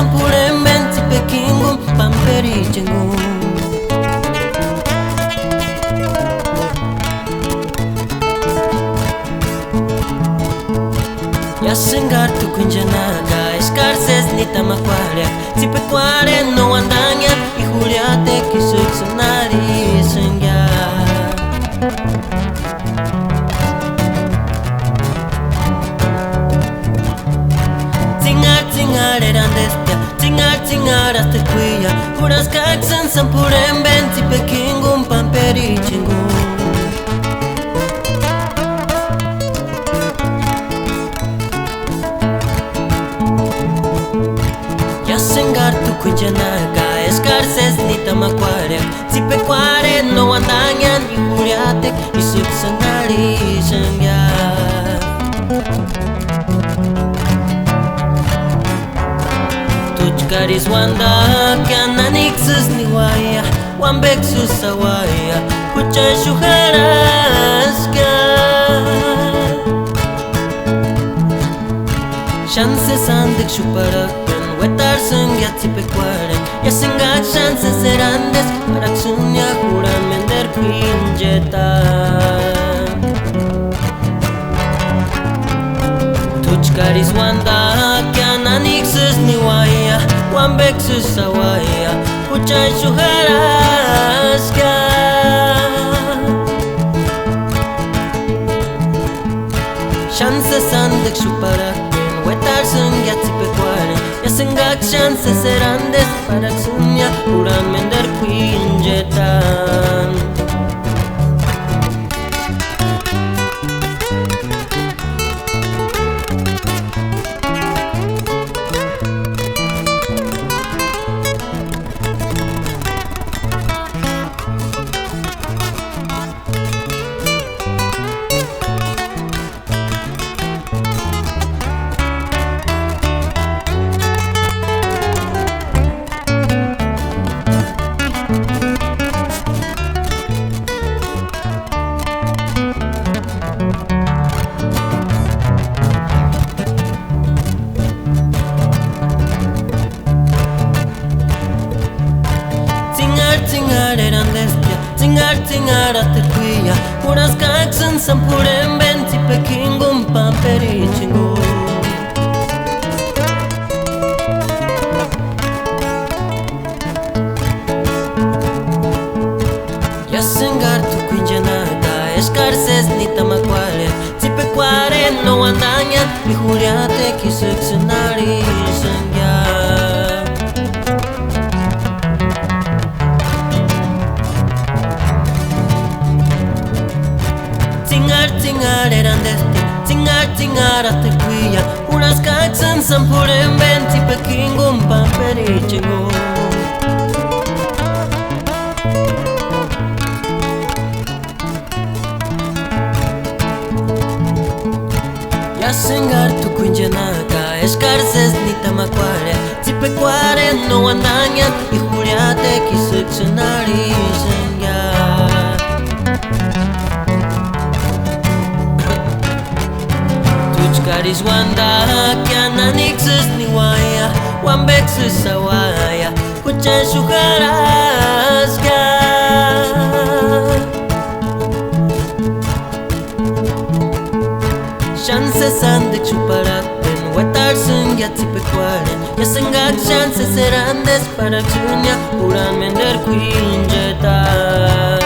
sampuren benci pekingum pamperi jengum. Ya sengar tu kunjanaga escarces ni tamaquaria si pecuare no andanya y juliate que succionari sengya. Tingar eran destia, tingar hasta cuya, puras caxan sampuren benci pekingum pamperi chingum. Sengar tu kunjanaga escarces ni tamaquaria si pecuare no andanyan y juriatek y succionari sengya. Tuchkaris wanda kiananixus ni waya wambexus sawaya kuchay shuharaska chances andek shuparak wetar sengya tipecuare ya sengat chances serandes para sunya kuran mender pinjeta. Tuchkaris wanda kiananixus ni waya wambexus sawaya kuchay shuharaska chances andek shuparak wetar sengya tipecuare ya sengat chances serandes para sunya kuran mender pinjetan. Tingar eran destia, tingar hasta cuya, puras caxan sampuren benci pekingum pamperi chingum. Ya sengar tu kunjanaga escarces ni tamaquaria si pecuare no andanyan y juriate que succionari sengya. Tingar eran destia, tingar hasta cuya, unas caxan sampuren benci pekingum pamperi chingum. Ya sengar tu kunjanaga escarces ni tamaquaria si pecuare no andanyan y juriate que succionari sengya. Tuchkaris wanda kiananixus ni waya wambexus sawaya kuchay shuharaska chances andek shuparak ben wetar sengya tipecuare ya sengat chances serandes para sunya kuran mender pinjetan.